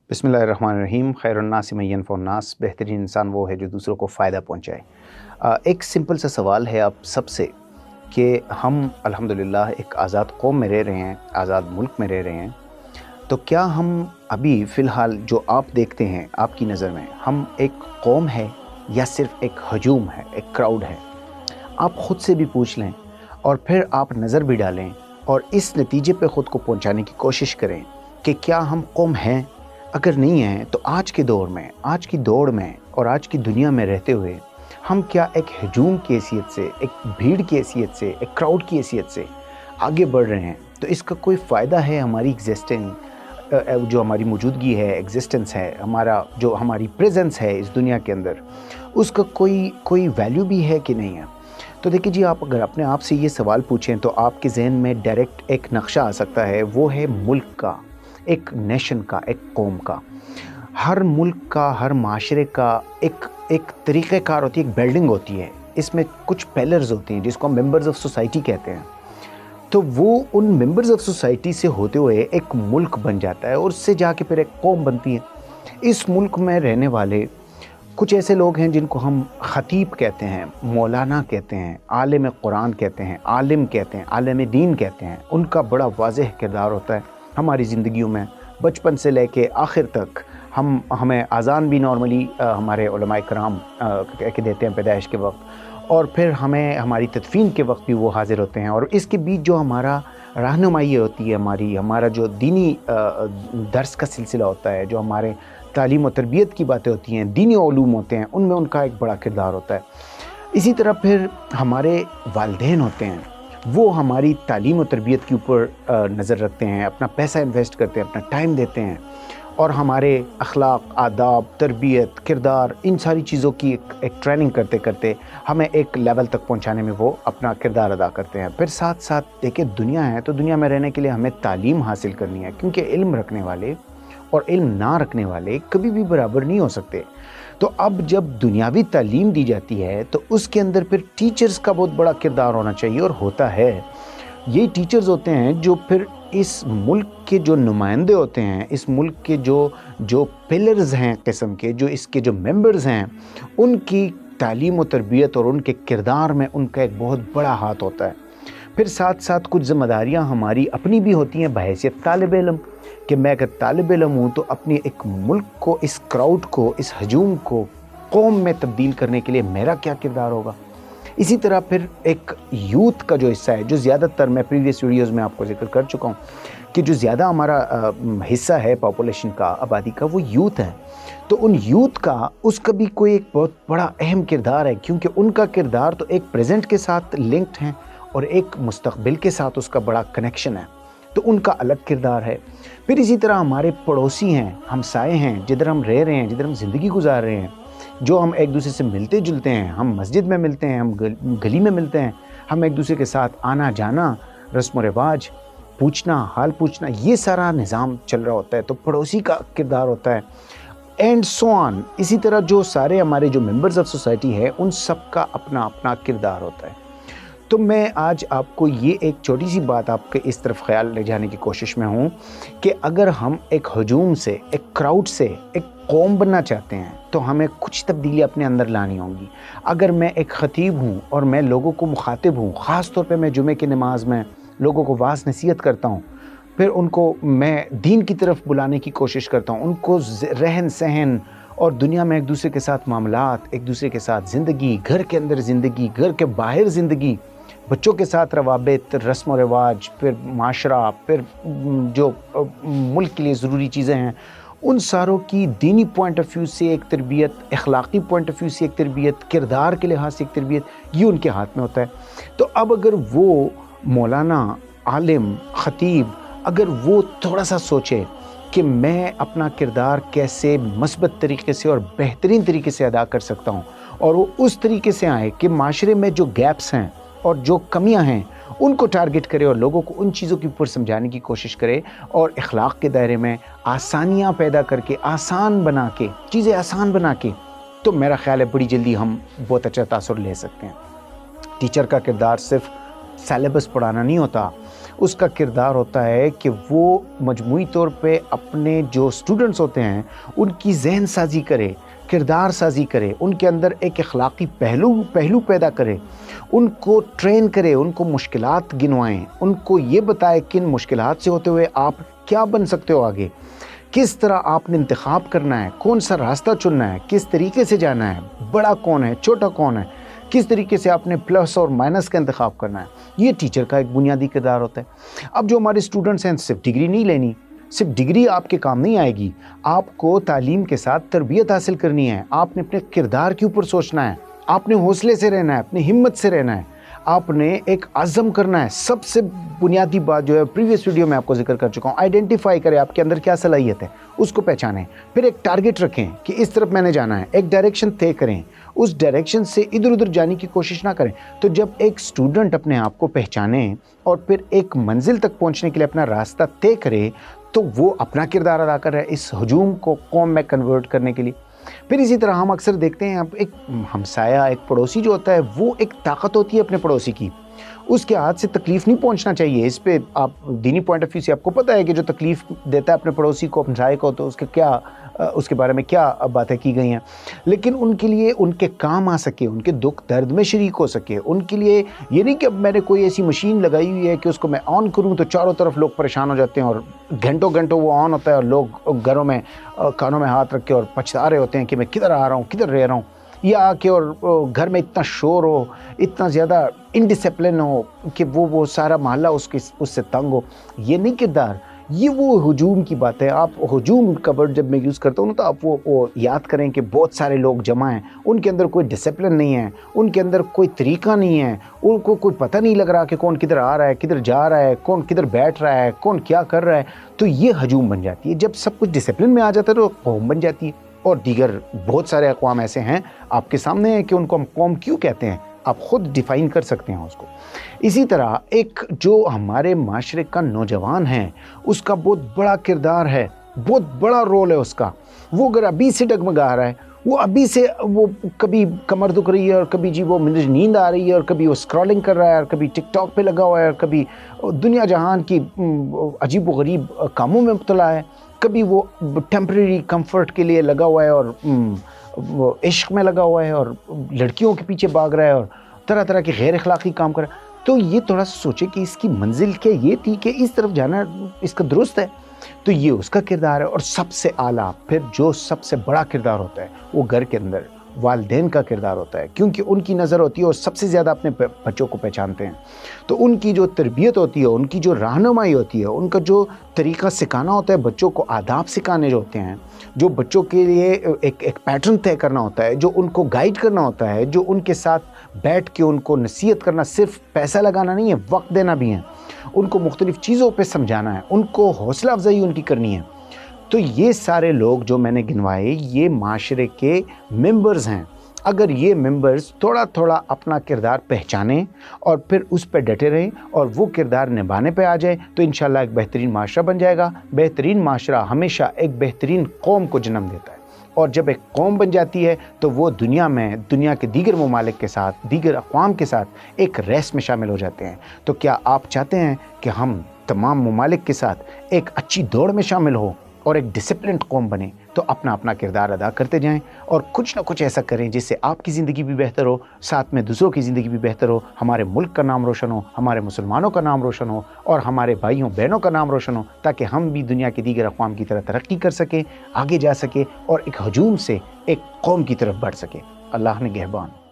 बिस्मिल्लाहिर्रहमानिर्रहीम। खैरुन्नास मन यनफ़उन्नास। बेहतरीन इंसान वो है जो दूसरों को फ़ायदा पहुँचाए। एक सिंपल सा सवाल है आप सबसे कि हम अल्हम्दुलिल्लाह एक आज़ाद कौम में रह रहे हैं, आज़ाद मुल्क में रह रहे हैं, तो क्या हम अभी फ़िलहाल जो आप देखते हैं आपकी नज़र में हम एक कौम है या सिर्फ़ एक हजूम है, एक क्राउड है? आप ख़ुद से भी पूछ लें और फिर आप नज़र भी डालें और इस नतीजे पे ख़ुद को पहुंचाने की कोशिश करें कि क्या हम कौम हैं? अगर नहीं हैं तो आज के दौर में, आज की दौड़ में और आज की दुनिया में रहते हुए हम क्या एक हजूम की हैसियत से, एक भीड़ की हैसियत से, एक क्राउड की हैसियत से आगे बढ़ रहे हैं? तो इसका कोई फ़ायदा है? हमारी एग्जिस्टिंग जो हमारी मौजूदगी है, एग्जिस्टेंस है, हमारी प्रेजेंस है इस दुनिया के अंदर, उसका कोई वैल्यू भी है कि नहीं है? तो देखिए जी, आप अगर अपने आप से ये सवाल पूछें तो आपके ज़हन में डायरेक्ट एक नक्शा आ सकता है, वो है मुल्क का, एक नेशन का, एक कौम का। हर मुल्क का, हर माशरे का एक तरीक़ेकार होती है, एक बिल्डिंग होती है। इसमें कुछ पिलर्स होती हैं जिसको हम मेंबर्स ऑफ सोसाइटी कहते हैं। तो वो उन मेंबर्स ऑफ सोसाइटी से होते हुए एक मुल्क बन जाता है और उससे जाके फिर एक कौम बनती है। इस मुल्क में रहने वाले कुछ ऐसे लोग हैं जिनको हम ख़तीब कहते हैं, मौलाना कहते हैं, आलिम कुरान कहते हैं, आलिम कहते हैं, आलिम दीन कहते हैं। उनका बड़ा वाज़ेह किरदार होता है हमारी ज़िंदगियों में, बचपन से लेके आखिर तक। हमें अज़ान भी नॉर्मली हमारे उलमाए कराम कह के देते हैं पैदाइश के वक्त, और फिर हमें हमारी तदफीन के वक्त भी वो हाज़िर होते हैं। और इसके बीच जो हमारा रहनुमाई होती है, हमारा जो दीनी दर्स का सिलसिला होता है, जो हमारे तालीम और तरबियत की बातें होती हैं, दीनी उलूम होते हैं, उनमें उनका एक बड़ा किरदार होता है। इसी तरह फिर हमारे वालिदैन होते हैं, वो हमारी तालीम और तरबियत के ऊपर नज़र रखते हैं, अपना पैसा इन्वेस्ट करते हैं, अपना टाइम देते हैं, और हमारे अखलाक, आदाब, तरबियत, किरदार, इन सारी चीज़ों की एक ट्रेनिंग करते करते हमें एक लेवल तक पहुंचाने में वो अपना किरदार अदा करते हैं। फिर साथ साथ देखिए, दुनिया है तो दुनिया में रहने के लिए हमें तालीम हासिल करनी है, क्योंकि इल्म रखने वाले और इल्म ना रखने वाले कभी भी बराबर नहीं हो सकते। तो अब जब दुनियावी तालीम दी जाती है तो उसके अंदर फिर टीचर्स का बहुत बड़ा किरदार होना चाहिए, और होता है। ये टीचर्स होते हैं जो फिर इस मुल्क के जो नुमाइंदे होते हैं, इस मुल्क के जो पिलर्स हैं किस्म के, जो इसके जो मेंबर्स हैं, उनकी तालीम और तरबियत और उनके किरदार में उनका एक बहुत बड़ा हाथ होता है। फिर साथ साथ कुछ ज़िम्मेदारियाँ हमारी अपनी भी होती हैं बहैसियत तालिब इल्म, कि मैं अगर तालिब इल्म हूँ तो अपनी एक मुल्क को, इस क्राउड को, इस हजूम को कौम में तब्दील करने के लिए मेरा क्या किरदार होगा। इसी तरह फिर एक यूथ का जो हिस्सा है, जो ज़्यादातर मैं प्रीवियस वीडियोज़ में आपको जिक्र कर चुका हूँ कि जो ज़्यादा हमारा हिस्सा है पॉपुलेशन का, आबादी का, वो यूथ है। तो उन यूथ का, उसका भी कोई एक बहुत बड़ा अहम किरदार है, क्योंकि उनका किरदार तो एक प्रेजेंट के साथ लिंक्ड है और एक मुस्तक़बिल के साथ उसका बड़ा कनेक्शन है, तो उनका अलग किरदार है। फिर इसी तरह हमारे पड़ोसी हैं, हमसाए हैं, जिधर हम रह रहे हैं, जिधर हम ज़िंदगी गुजार रहे हैं, जो हम एक दूसरे से मिलते जुलते हैं, हम मस्जिद में मिलते हैं, हम गली में मिलते हैं, हम एक दूसरे के साथ आना जाना, रस्म व रिवाज, पूछना, हाल पूछना, ये सारा निज़ाम चल रहा होता है। तो पड़ोसी का किरदार होता है, एंड सो ऑन। इसी तरह जो सारे हमारे जो मेंबर्स ऑफ सोसाइटी है, उन सब का अपना अपना किरदार होता है। तो मैं आज आपको ये एक छोटी सी बात आपके इस तरफ ख्याल ले जाने की कोशिश में हूँ कि अगर हम एक हजूम से, एक क्राउड से एक कौम बनना चाहते हैं तो हमें कुछ तब्दीली अपने अंदर लानी होंगी। अगर मैं एक ख़तीब हूँ और मैं लोगों को मुखातिब हूँ, ख़ास तौर पे मैं जुमे की नमाज में लोगों को वाज़ नसीहत करता हूँ, फिर उनको मैं दीन की तरफ बुलाने की कोशिश करता हूँ, उनको रहन सहन और दुनिया में एक दूसरे के साथ मामलात, एक दूसरे के साथ ज़िंदगी, घर के अंदर ज़िंदगी, घर के बाहर ज़िंदगी, बच्चों के साथ रवाबित, रस्म व रिवाज, फिर माशरा, फिर जो मुल्क के लिए ज़रूरी चीज़ें हैं, उन सारों की दीनी पॉइंट ऑफ व्यू से एक तरबियत, अखलाक़ी पॉइंट ऑफ व्यू से एक तरबियत, किरदार के लिहाज से एक तरबियत, ये उनके हाथ में होता है। तो अब अगर वो मौलाना, आलिम, ख़तीब, अगर वो थोड़ा सा सोचे कि मैं अपना किरदार कैसे मस्बत तरीके से और बेहतरीन तरीके से अदा कर सकता हूँ, और वो उस तरीके से आए कि माशरे में जो गैप्स हैं और जो कमियां हैं उनको टारगेट करे और लोगों को उन चीज़ों के ऊपर समझाने की कोशिश करे, और इखलाक के दायरे में आसानियां पैदा करके, आसान बना के, चीज़ें आसान बना के, तो मेरा ख्याल है बड़ी जल्दी हम बहुत अच्छा तासुर ले सकते हैं। टीचर का किरदार सिर्फ सिलेबस पढ़ाना नहीं होता, اس کا کردار ہوتا ہے کہ وہ مجموعی طور پہ اپنے جو اسٹوڈنٹس ہوتے ہیں ان کی ذہن سازی کرے، کردار سازی کرے، ان کے اندر ایک اخلاقی پہلو پیدا کرے، ان کو ٹرین کرے، ان کو مشکلات گنوائیں، ان کو یہ بتائے کن مشکلات سے ہوتے ہوئے آپ کیا بن سکتے ہو آگے، کس طرح آپ نے انتخاب کرنا ہے، کون سا راستہ چننا ہے، کس طریقے سے جانا ہے، بڑا کون ہے، چھوٹا کون ہے، کس طریقے سے آپ نے پلس اور مائنس کا انتخاب کرنا ہے۔ یہ ٹیچر کا ایک بنیادی کردار ہوتا ہے۔ اب جو ہمارے اسٹوڈنٹس ہیں صرف ڈگری نہیں لینی، صرف ڈگری آپ کے کام نہیں آئے گی، آپ کو تعلیم کے ساتھ تربیت حاصل کرنی ہے، آپ نے اپنے کردار کے اوپر سوچنا ہے، آپ نے حوصلے سے رہنا ہے، اپنی ہمت سے رہنا ہے، آپ نے ایک عزم کرنا ہے۔ سب سے بنیادی بات جو ہے پریویس ویڈیو میں آپ کو ذکر کر چکا ہوں، آئیڈینٹیفائی کریں آپ کے اندر کیا صلاحیت ہے، اس کو پہچانیں، پھر ایک ٹارگٹ رکھیں کہ اس طرف میں نے جانا ہے، ایک ڈائریکشن طے کریں، اس ڈائریکشن سے ادھر ادھر جانے کی کوشش نہ کریں۔ تو جب ایک اسٹوڈنٹ اپنے آپ کو پہچانے اور پھر ایک منزل تک پہنچنے کے لیے اپنا راستہ طے کرے تو وہ اپنا کردار ادا کر رہا ہے اس ہجوم کو قوم میں کنورٹ کرنے کے لیے۔ پھر اسی طرح ہم اکثر دیکھتے ہیں ایک ہمسایہ، ایک پڑوسی جو ہوتا ہے وہ ایک طاقت ہوتی ہے اپنے پڑوسی کی، اس کے ہاتھ سے تکلیف نہیں پہنچنا چاہیے۔ اس پہ آپ دینی پوائنٹ آف ویو سے آپ کو پتہ ہے کہ جو تکلیف دیتا ہے اپنے پڑوسی کو، ہمسائے کو، تو اس کے بارے میں کیا باتیں کی گئی ہیں، لیکن ان کے لیے ان کے کام آ سکے، ان کے دکھ درد میں شریک ہو سکے، ان کے لیے یہ نہیں کہ اب میں نے کوئی ایسی مشین لگائی ہوئی ہے کہ اس کو میں آن کروں تو چاروں طرف لوگ پریشان ہو جاتے ہیں اور گھنٹوں گھنٹوں وہ آن ہوتا ہے اور لوگ گھروں میں کانوں میں ہاتھ رکھ کے اور پچھتا رہے ہوتے ہیں کہ میں کدھر آ رہا ہوں، کدھر رہ رہا ہوں، یا آ کے اور گھر میں اتنا شور ہو، اتنا زیادہ انڈسپلن ہو کہ وہ سارا محلہ اس سے تنگ ہو۔ یہ نہیں کردار، یہ وہ ہجوم کی بات ہے۔ آپ ہجوم کا ورڈ جب میں یوز کرتا ہوں تو آپ وہ یاد کریں کہ بہت سارے لوگ جمع ہیں، ان کے اندر کوئی ڈسپلن نہیں ہے، ان کے اندر کوئی طریقہ نہیں ہے، ان کو کوئی پتہ نہیں لگ رہا کہ کون کدھر آ رہا ہے، کدھر جا رہا ہے، کون کدھر بیٹھ رہا ہے، کون کیا کر رہا ہے۔ تو یہ ہجوم بن جاتی ہے۔ جب سب کچھ ڈسپلن میں آ جاتا ہے تو قوم بن جاتی ہے۔ اور دیگر بہت سارے اقوام ایسے ہیں آپ کے سامنے ہیں کہ ان کو ہم قوم کیوں کہتے ہیں، آپ خود ڈیفائن کر سکتے ہیں اس کو۔ اسی طرح ایک جو ہمارے معاشرے کا نوجوان ہے اس کا بہت بڑا کردار ہے، بہت بڑا رول ہے اس کا۔ وہ اگر ابھی سے ڈگمگا رہا ہے، وہ ابھی سے وہ کبھی کمر دکھ رہی ہے اور کبھی جی وہ نیند آ رہی ہے اور کبھی وہ اسکرولنگ کر رہا ہے اور کبھی ٹک ٹاک پہ لگا ہوا ہے اور کبھی دنیا جہان کی عجیب و غریب کاموں میں مبتلا ہے، کبھی وہ ٹیمپریری کمفرٹ کے لیے لگا ہوا ہے اور وہ عشق میں لگا ہوا ہے اور لڑکیوں کے پیچھے بھاگ رہا ہے اور طرح طرح کے غیر اخلاقی کام کر رہا ہے۔ تو یہ تھوڑا سا سوچے کہ اس کی منزل کیا یہ تھی کہ اس طرف جانا اس کا درست ہے، تو یہ اس کا کردار ہے۔ اور سب سے اعلیٰ پھر جو سب سے بڑا کردار ہوتا ہے وہ گھر کے اندر والدین کا کردار ہوتا ہے، کیونکہ ان کی نظر ہوتی ہے اور سب سے زیادہ اپنے بچوں کو پہچانتے ہیں۔ تو ان کی جو تربیت ہوتی ہے، ان کی جو رہنمائی ہوتی ہے، ان کا جو طریقہ سکھانا ہوتا ہے، بچوں کو آداب سکھانے جو ہوتے ہیں، جو بچوں کے لیے ایک پیٹرن طے کرنا ہوتا ہے، جو ان کو گائیڈ کرنا ہوتا ہے، جو ان کے ساتھ بیٹھ کے ان کو نصیحت کرنا، صرف پیسہ لگانا نہیں ہے، وقت دینا بھی ہے، ان کو مختلف چیزوں پہ سمجھانا ہے، ان کو حوصلہ افزائی ان کی کرنی ہے۔ تو یہ سارے لوگ جو میں نے گنوائے یہ معاشرے کے ممبرز ہیں۔ اگر یہ ممبرز تھوڑا تھوڑا اپنا کردار پہچانیں اور پھر اس پہ ڈٹے رہیں اور وہ کردار نبھانے پہ آ جائیں تو انشاءاللہ ایک بہترین معاشرہ بن جائے گا۔ بہترین معاشرہ ہمیشہ ایک بہترین قوم کو جنم دیتا ہے، اور جب ایک قوم بن جاتی ہے تو وہ دنیا کے دیگر ممالک کے ساتھ، دیگر اقوام کے ساتھ ایک ریس میں شامل ہو جاتے ہیں۔ تو کیا آپ چاہتے ہیں کہ ہم تمام ممالک کے ساتھ ایک اچھی دوڑ میں شامل ہوں اور ایک ڈسپلنڈ قوم بنے؟ تو اپنا کردار ادا کرتے جائیں اور کچھ نہ کچھ ایسا کریں جس سے آپ کی زندگی بھی بہتر ہو، ساتھ میں دوسروں کی زندگی بھی بہتر ہو، ہمارے ملک کا نام روشن ہو، ہمارے مسلمانوں کا نام روشن ہو اور ہمارے بھائیوں بہنوں کا نام روشن ہو، تاکہ ہم بھی دنیا کے دیگر اقوام کی طرح ترقی کر سکیں، آگے جا سکیں اور ایک ہجوم سے ایک قوم کی طرف بڑھ سکیں۔ اللہ نگہبان۔